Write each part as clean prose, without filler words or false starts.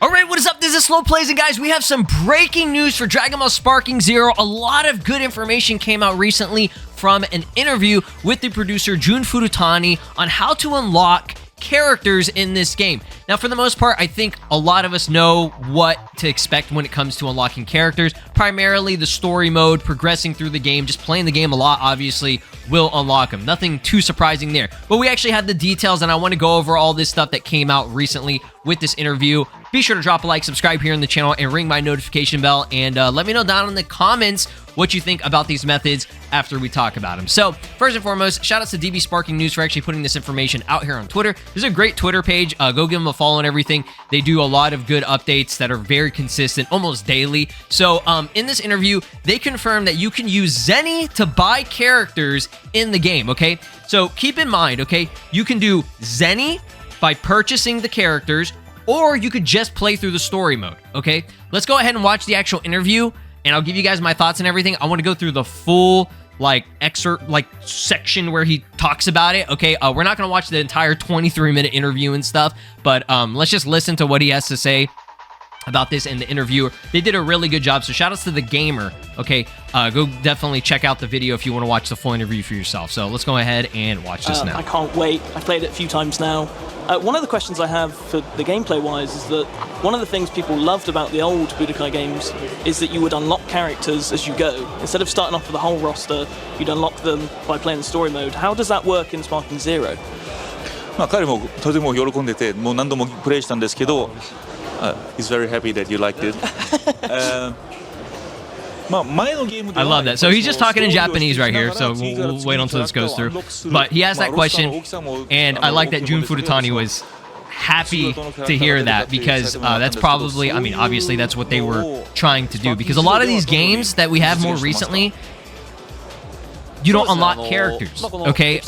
Alright, what is up? This is SLOplays, and guys, we have some breaking news for Dragon Ball Sparking Zero. A lot of good information came out recently from an interview with the producer Jun Furutani on how to unlock characters in this game. Now, for the most part, I think a lot of us know what to expect when it comes to unlocking characters. Primarily the story mode, progressing through the game, just playing the game a lot, obviously, will unlock them. Nothing too surprising there. But we actually had the details, and I want to go over all this stuff that came out recently with this interview. Be sure to drop a like, subscribe here on the channel, and ring my notification bell, and let me know down in the comments what you think about these methods after we talk about them. So, first and foremost, shout outs to DB Sparking News for actually putting this information out here on Twitter. This is a great Twitter page. Go give them a follow and everything. They do a lot of good updates that are very consistent, almost daily. So, in this interview, they confirmed that you can use Zenny to buy characters in the game, okay? So, keep in mind, okay, you can do Zenny by purchasing the characters, or you could just play through the story mode, okay? Let's go ahead and watch the actual interview, and I'll give you guys my thoughts and everything. I want to go through the full, excerpt, section where he talks about it, okay? We're not going to watch the entire 23-minute interview and stuff, but let's just listen to what he has to say about this in the interview. They did a really good job, so shout outs to the gamer, okay? Go definitely check out the video if you want to watch the full interview for yourself. So let's go ahead and watch this now. I can't wait. I've played it a few times now. One of the questions I have for the gameplay-wise is that one of the things people loved about the old Budokai games is that you would unlock characters as you go. Instead of starting off with a whole roster, you'd unlock them by playing the story mode. How does that work in Sparking Zero? 彼もとても喜んでて、もう何度もプレイしたんですけど、he's very happy that you liked it. I love that. So he's just talking in Japanese right here, so we'll wait until this goes through. But he asked that question, and I like that Jun Furutani was happy to hear that, because that's probably, I mean, obviously that's what they were trying to do, because a lot of these games that we have more recently, you don't unlock characters, okay?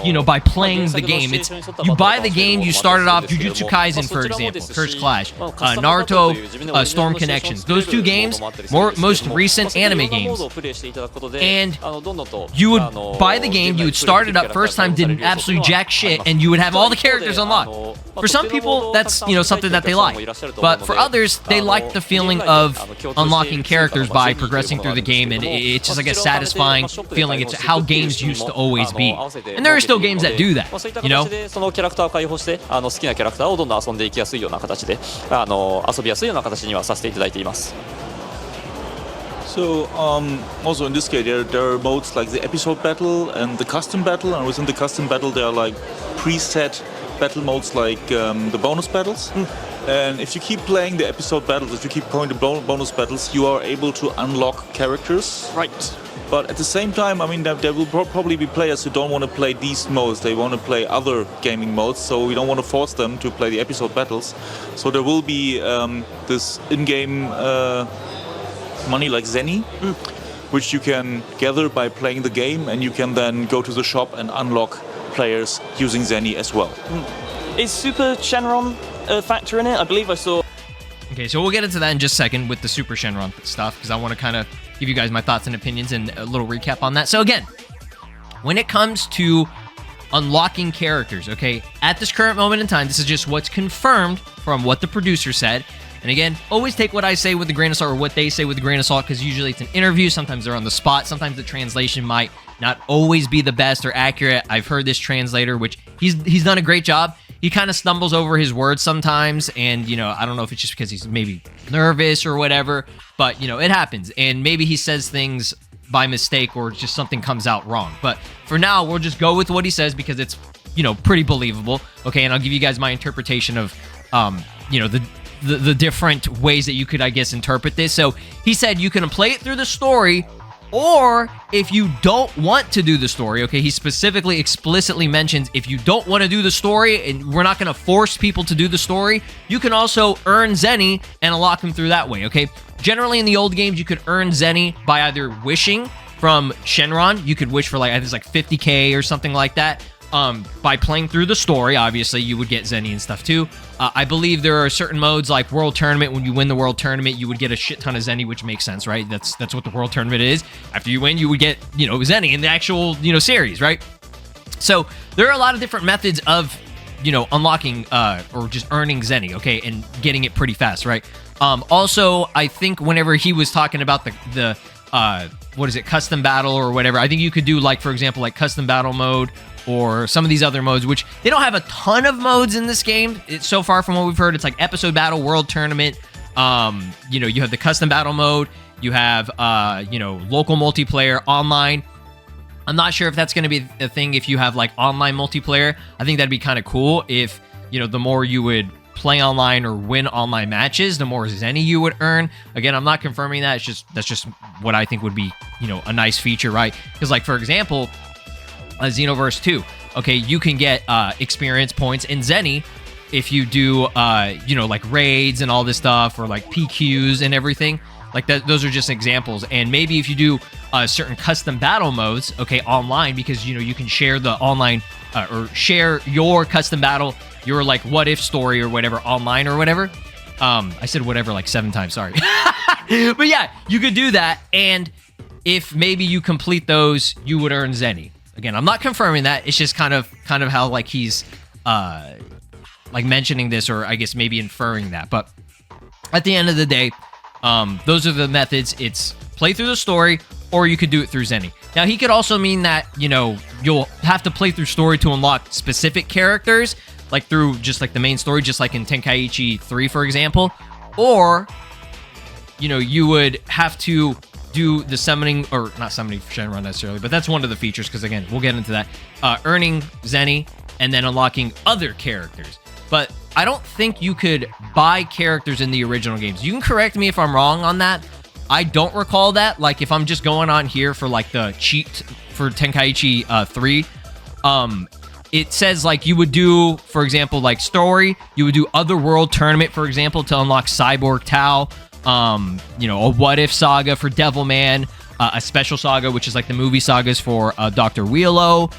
You know, by playing the game. It's, you buy the game, you started off Jujutsu Kaisen, for example, Cursed Clash, Naruto, Storm Connections. Those two games, most recent anime games. And you would buy the game, you would start it up first time, did absolutely jack shit, and you would have all the characters unlocked. For some people, that's, you know, something that they like. But for others, they like the feeling of unlocking characters by progressing through the game, and it's just like a satisfying feeling. It's how games used to always be. And there are still games that do that, you know? So, also in this case, there are modes like the episode battle and the custom battle, and within the custom battle there are like preset battle modes like the bonus battles. And if you keep playing the episode battles, if you keep playing the bonus battles, you are able to unlock characters. Right. But at the same time, I mean, there will probably be players who don't want to play these modes. They want to play other gaming modes, so we don't want to force them to play the episode battles. So there will be this in-game money like Zenny, which you can gather by playing the game, and you can then go to the shop and unlock players using Zenny as well. Is Super Shenron a factor in it? I believe I saw... Okay, so we'll get into that in just a second with the Super Shenron stuff, because I want to kind of give you guys my thoughts and opinions and a little recap on that. So again, when it comes to unlocking characters, okay, at this current moment in time, this is just what's confirmed from what the producer said. And again, always take what I say with a grain of salt, or what they say with a grain of salt, because usually it's an interview. Sometimes they're on the spot. Sometimes the translation might not always be the best or accurate. I've heard this translator, which he's done a great job. He kind of stumbles over his words sometimes, and, you know, I don't know if it's just because he's maybe nervous or whatever, but, you know, it happens. And maybe he says things by mistake, or just something comes out wrong. But for now, we'll just go with what he says, because it's, you know, pretty believable. Okay, and I'll give you guys my interpretation of, you know, the different ways that you could, I guess, interpret this. So he said you can play it through the story, or if you don't want to do the story, okay, he specifically explicitly mentions if you don't want to do the story, and we're not going to force people to do the story, you can also earn Zenny and unlock them through that way, okay? Generally in the old games, you could earn Zenny by either wishing from Shenron. You could wish for like, I think it's like 50k or something like that. By playing through the story, obviously, you would get Zenny and stuff too. I believe there are certain modes like World Tournament. When you win the World Tournament, you would get a shit ton of Zenny, which makes sense, right? That's what the World Tournament is. After you win, you would get, you know, Zenny in the actual, you know, series, right? So there are a lot of different methods of, unlocking or just earning Zenny, okay, and getting it pretty fast, right? Also, I think whenever he was talking about the what is it, custom battle or whatever, I think you could do, like, for example, like custom battle mode or some of these other modes, which they don't have a ton of modes in this game. It's so far from what we've heard. It's like episode battle, world tournament. You have the custom battle mode. You have, local multiplayer, online. I'm not sure if that's going to be a thing if you have, like, online multiplayer. I think that'd be kind of cool if, the more you would play online or win online matches, the more Zenny you would earn. Again, I'm not confirming that. That's just what I think would be, a nice feature, right? Because, like, for example, Xenoverse 2, okay, you can get experience points in Zenny if you do, like raids and all this stuff, or like PQs and everything. Like that, those are just examples. And maybe if you do certain custom battle modes, okay, online, because you can share the online or share your custom battle, your like what if story or whatever online or whatever. I said whatever like 7 times, sorry. But yeah, you could do that, and if maybe you complete those, you would earn Zenny. Again, I'm not confirming that. It's just kind of how like he's like mentioning this, or I guess maybe inferring that. But at the end of the day, those are the methods. It's play through the story, or you could do it through Zenny. Now, he could also mean that, you'll have to play through story to unlock specific characters, like through just like the main story, just like in Tenkaichi 3, for example. Or, you would have to do the summoning, or not summoning for Shenron necessarily, but that's one of the features, because again, we'll get into that. Earning Zenny, and then unlocking other characters. But I don't think you could buy characters in the original games. You can correct me if I'm wrong on that. I don't recall that. Like, if I'm just going on here for, like, the cheat for Tenkaichi 3, it says, like, you would do, for example, like, story. You would do Other World Tournament, for example, to unlock Cyborg Tao. A What If Saga for Devilman. A Special Saga, which is, like, the movie sagas for Dr. Wheelo.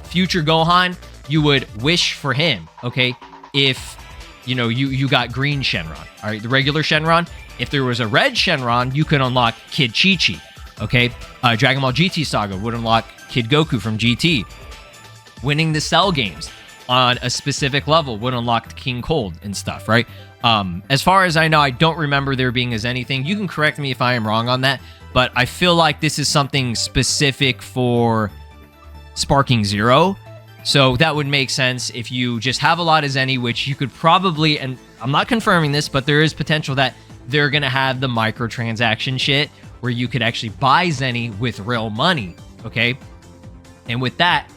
Future Gohan. You would wish for him, okay? If, you got green Shenron, all right? The regular Shenron. If there was a red Shenron, you could unlock Kid Chi-Chi, okay? Dragon Ball GT Saga would unlock Kid Goku from GT. Winning the Cell games on a specific level would unlock King Cold and stuff, right? As far as I know, I don't remember there being as anything. You can correct me if I am wrong on that, but I feel like this is something specific for Sparking Zero. So that would make sense if you just have a lot of Zenny, which you could probably, and I'm not confirming this, but there is potential that they're going to have the microtransaction shit where you could actually buy Zenny with real money, okay? And with that,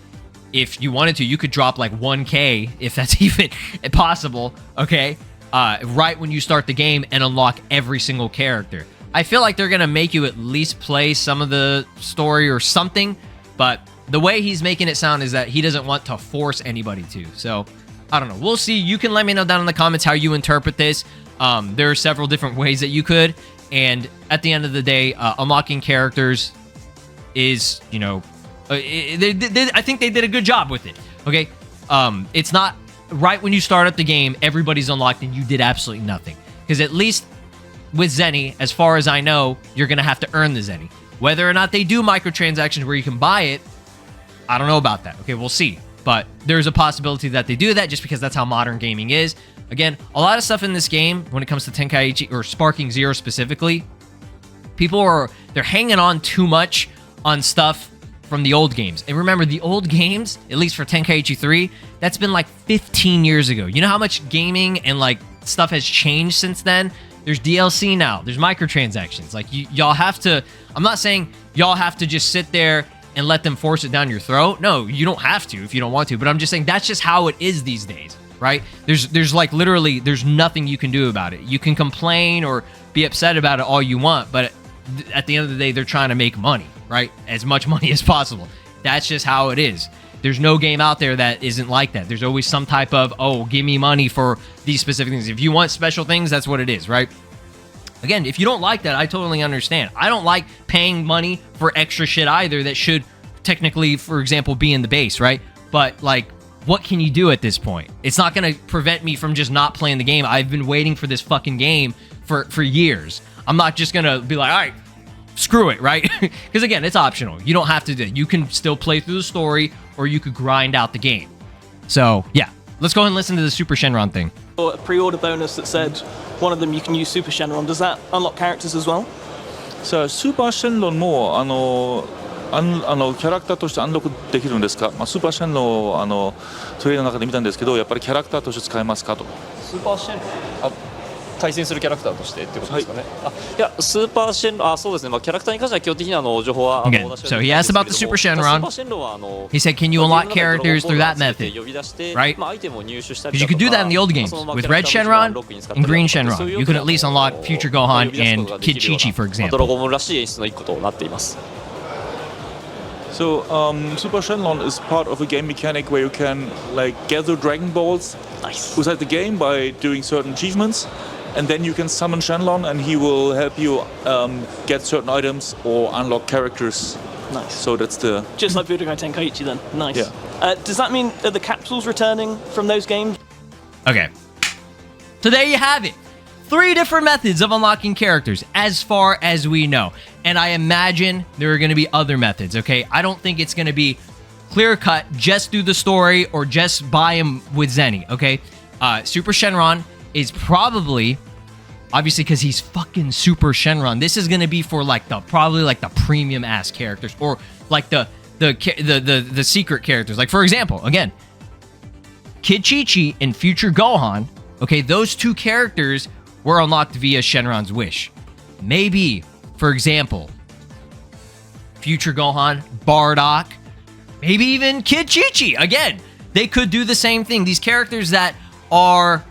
if you wanted to, you could drop like 1K, if that's even possible, okay? Right when you start the game and unlock every single character. I feel like they're going to make you at least play some of the story or something, but the way he's making it sound is that he doesn't want to force anybody to. So, I don't know. We'll see. You can let me know down in the comments how you interpret this. There are several different ways that you could. And at the end of the day, unlocking characters is, I think they did a good job with it. Okay? It's not right when you start up the game, everybody's unlocked and you did absolutely nothing. Because at least with Zenny, as far as I know, you're going to have to earn the Zenny. Whether or not they do microtransactions where you can buy it, I don't know about that. Okay, we'll see. But there's a possibility that they do that just because that's how modern gaming is. Again, a lot of stuff in this game, when it comes to Tenkaichi or Sparking Zero specifically, they're hanging on too much on stuff from the old games. And remember, the old games, at least for Tenkaichi 3, that's been like 15 years ago. You know how much gaming and like stuff has changed since then? There's DLC now. There's microtransactions. Like, y'all have to... I'm not saying y'all have to just sit there and let them force it down your throat. No, you don't have to if you don't want to. But I'm just saying that's just how it is these days, right? There's like literally, there's nothing you can do about it. You can complain or be upset about it all you want, but at the end of the day, they're trying to make money, right? As much money as possible. That's just how it is. There's no game out there that isn't like that. There's always some type of, oh, give me money for these specific things. If you want special things, that's what it is, right? Again, if you don't like that, I totally understand. I don't like paying money for extra shit either that should technically, for example, be in the base, right? But, like, what can you do at this point? It's not going to prevent me from just not playing the game. I've been waiting for this fucking game for years. I'm not just going to be like, all right, screw it, right? Because, again, it's optional. You don't have to do it. You can still play through the story, or you could grind out the game. So, yeah. Let's go ahead and listen to the Super Shenron thing. Or a pre-order bonus that said one of them you can use Super Shenron. Does that unlock characters as well? さあスーパーシェンロンもキャラクターとしてアンロックできるんですか、スーパーシェンロンをトレーラーの中で見たんですけど、やっぱりキャラクターとして使えますかと。スーパーシェン対戦するキャラクターとしてってことですかね。いや、スーパーシェンロン、そうですね。キャラクターに関しては基本的に情報は Okay, so he asked about the Super Shenron. He said, can you unlock characters through that method? Right? Because you could do that in the old games. With Red Shenron and Green Shenron, you could at least unlock Future Gohan and Kid Chi-Chi, for ド example. ラゴンボールらしい演出の一個となっています。So Super Shenlong is part of a game mechanic where you can like gather Dragon Balls within the game by doing certain achievements, and then you can summon Shenlong and he will help you get certain items or unlock characters. Nice. So that's the... Just like Budokai Tenkaichi then. Nice. Yeah. Does that mean are the capsules returning from those games? Okay. So there you have it. 3 different methods of unlocking characters, as far as we know. And I imagine there are going to be other methods, okay? I don't think it's going to be clear-cut, just do the story, or just buy him with Zenny, okay? Super Shenron is probably, obviously because he's fucking Super Shenron, this is going to be for probably the premium-ass characters, or like the secret characters. Like, for example, again, Kid Chi-Chi and Future Gohan, okay, those 2 characters were unlocked via Shenron's wish. Maybe, for example, Future Gohan, Bardock, maybe even Kid Chi-Chi. Again, they could do the same thing. These characters that are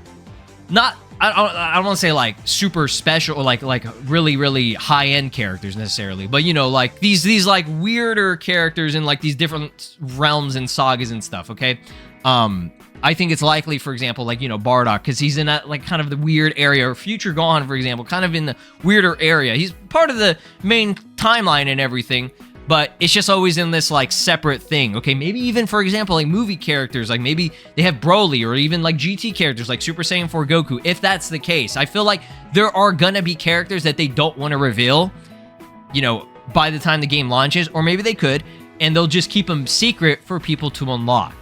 not, I don't want to say like super special or like really, really high-end characters necessarily, but you know, like these like weirder characters in like these different realms and sagas and stuff, okay? I think it's likely, for example, like, you know, Bardock, because he's in that, like, kind of the weird area, or Future Gohan, for example, kind of in the weirder area. He's part of the main timeline and everything, but it's just always in this, like, separate thing, okay? Maybe even, for example, like, movie characters, like, maybe they have Broly, or even, like, GT characters, like Super Saiyan 4 Goku, if that's the case. I feel like there are gonna be characters that they don't want to reveal, you know, by the time the game launches, or maybe they could, and they'll just keep them secret for people to unlock.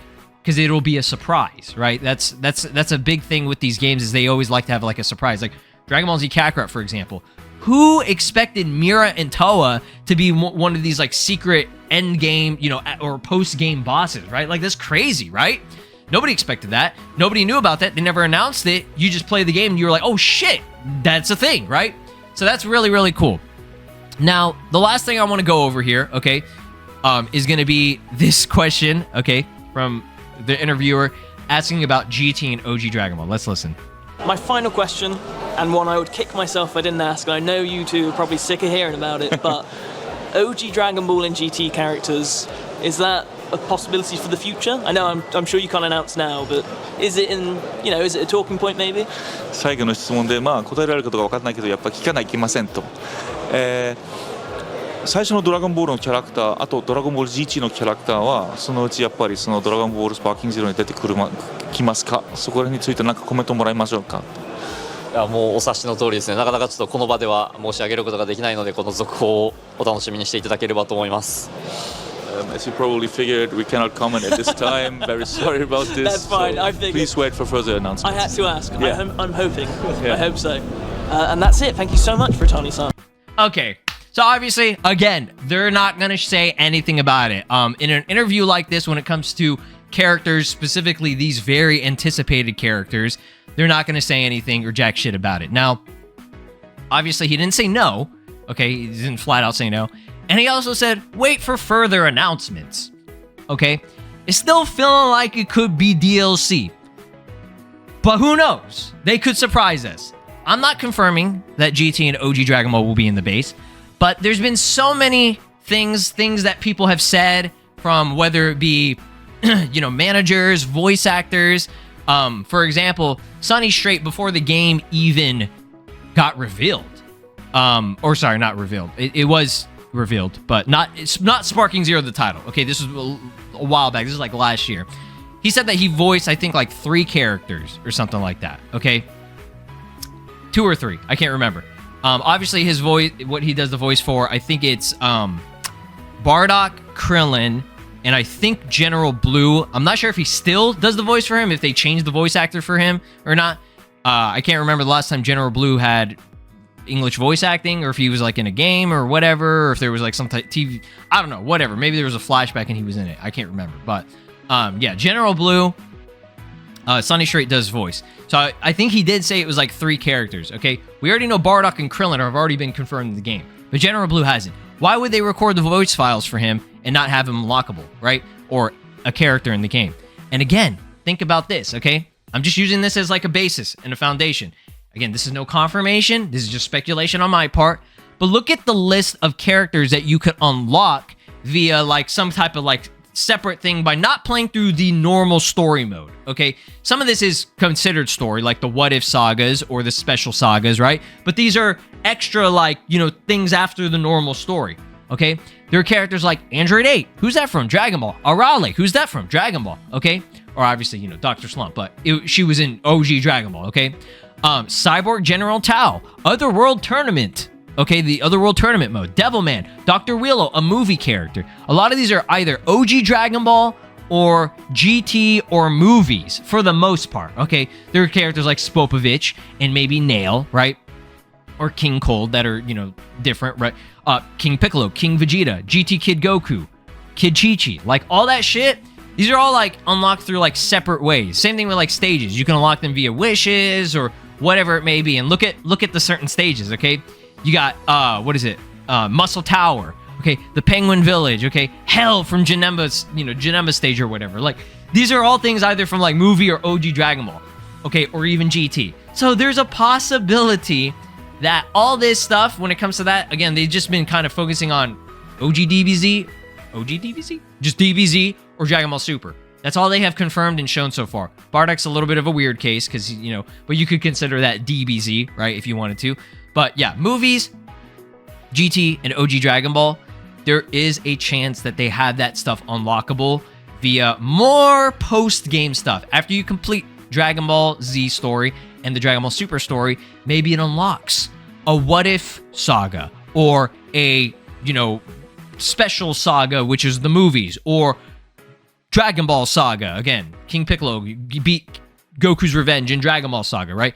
Because it'll be a surprise, right? That's a big thing with these games, is they always like to have like a surprise. Like Dragon Ball Z Kakarot, for example. Who expected Mira and Toa to be one of these like secret end game, you know, or post game bosses, right? Like that's crazy, right? Nobody expected that. Nobody knew about that. They never announced it. You just play the game and you were like, oh shit, that's a thing, right? So that's really, really cool. Now, the last thing I want to go over here, okay, is going to be this question, okay, from the interviewer asking about GT and OG Dragon Ball. Let's listen. My final question, and one I would kick myself if I didn't ask, I know you two are probably sick of hearing about it, but OG Dragon Ball and GT characters, is that a possibility for the future? I know I'm sure you can't announce now, but is it is it a talking point maybe? 最後の質問で、答えられることが分からないけど、やっぱ聞かないといけませんと。最初のドラゴンボールのキャラクター、あとドラゴンボール GT のキャラクターはそのうちやっぱりそのドラゴンボールスパーキングゼロに出てきますか？そこについて何かコメントもらいましょうか？いや、もうお察しの通りですね。なかなかちょっとこの場では申し上げることができないので、この続報をお楽しみにしていただければと思います。As you probably figured, we cannot comment at this time. Very sorry about this. That's fine. So I figured. Please wait for further announcements. I had to ask. Yeah. I'm hoping. Yeah. I hope so. And that's it. Thank you so much for Tony-san. Okay. So obviously, again, they're not going to say anything about it. In an interview like this, when it comes to characters, specifically these very anticipated characters, they're not going to say anything or jack shit about it. Now, obviously, he didn't say no. Okay, he didn't flat out say no. And he also said, wait for further announcements. Okay? It's still feeling like it could be DLC. But who knows? They could surprise us. I'm not confirming that GT and OG Dragon Ball will be in the base. But there's been so many things that people have said, from whether it be, you know, managers, voice actors. For example, Sonny Strait, before the game even got revealed. Or sorry, not revealed. It was revealed, but it's not Sparking Zero the title. Okay, this was a while back. This is like last year. He said that he voiced, I think, like 3 characters or something like that. Okay, 2 or 3. I can't remember. Obviously, his voice, what he does the voice for, I think it's Bardock, Krillin, And I think General Blue, I'm not sure if he still does the voice for him, if they changed the voice actor for him or not. I can't remember the last time General Blue had English voice acting, or if he was like in a game or whatever, or if there was like some type TV, I don't know, whatever. Maybe there was a flashback and he was in it. I can't remember. But yeah, General Blue, Sonny Strait does voice. So I think he did say it was like 3 characters, okay? We already know Bardock and Krillin have already been confirmed in the game, but General Blue hasn't. Why would they record the voice files for him and not have him unlockable, right? Or a character in the game? And again, think about this, okay? I'm just using this as like a basis and a foundation. Again, this is no confirmation. This is just speculation on my part. But look at the list of characters that you could unlock via like some type of like separate thing by not playing through the normal story mode, okay? Some of this is considered story, like the What If sagas or the special sagas, right? But these are extra, like, you know, things after the normal story, okay? There are characters like Android 8. Who's that from? Dragon Ball. Arale. Who's that from? Dragon Ball, okay? Or obviously, you know, Dr. Slump, but she was in OG Dragon Ball, okay? Cyborg General Tao. Otherworld Tournament. Okay, the Otherworld Tournament mode. Devilman. Dr. Willow, a movie character. A lot of these are either OG Dragon Ball or GT or movies, for the most part, okay? There are characters like Spopovich and maybe Nail, right? Or King Cold that are, you know, different, right? King Piccolo, King Vegeta, GT Kid Goku, Kid Chi-Chi. Like, all that shit, these are all, like, unlocked through, like, separate ways. Same thing with, like, stages. You can unlock them via wishes or whatever it may be. And look at the certain stages, okay? You got, what is it? Muscle Tower, okay? The Penguin Village, okay? Hell from Janemba's, you know, Janemba stage or whatever. Like, these are all things either from, like, movie or OG Dragon Ball, okay? Or even GT. So there's a possibility that all this stuff, when it comes to that, again, they've just been kind of focusing on OG DBZ? Just DBZ or Dragon Ball Super. That's all they have confirmed and shown so far. Bardock's a little bit of a weird case because, you know, but you could consider that DBZ, right, if you wanted to. But yeah, movies, GT, and OG Dragon Ball, there is a chance that they have that stuff unlockable via more post-game stuff. After you complete Dragon Ball Z story and the Dragon Ball Super story, maybe it unlocks a What If saga or a, you know, special saga, which is the movies, or Dragon Ball saga. Again, King Piccolo beat Goku's Revenge in Dragon Ball saga, right?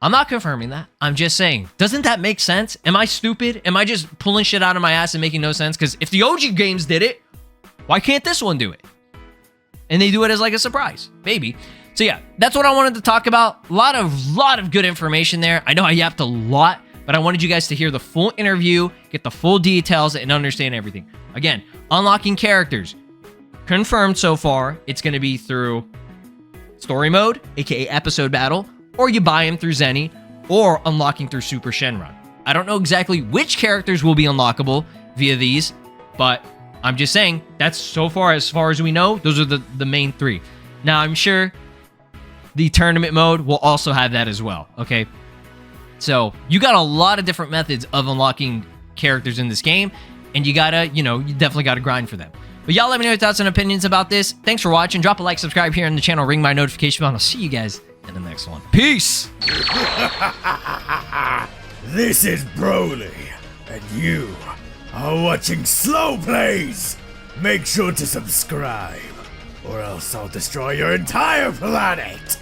I'm not confirming that. I'm just saying, doesn't that make sense? Am I stupid? Am I just pulling shit out of my ass and making no sense? Because if the OG games did it, why can't this one do it? And they do it as like a surprise, maybe. So yeah, that's what I wanted to talk about. A lot of good information there. I know I yapped a lot, but I wanted you guys to hear the full interview, get the full details, and understand everything. Again, unlocking characters. Confirmed so far, it's going to be through story mode, aka episode battle, or you buy them through Zenny, or unlocking through Super Shenron. I don't know exactly which characters will be unlockable via these, but I'm just saying, that's so far as we know, those are the main 3. Now, I'm sure the tournament mode will also have that as well, okay? So, you got a lot of different methods of unlocking characters in this game, and you gotta, you know, you definitely gotta grind for them. But y'all let me know your thoughts and opinions about this. Thanks for watching. Drop a like, subscribe here on the channel, ring my notification bell, and I'll see you guys in the next one. Peace! This is Broly, and you are watching SLOplays. Make sure to subscribe, or else I'll destroy your entire planet.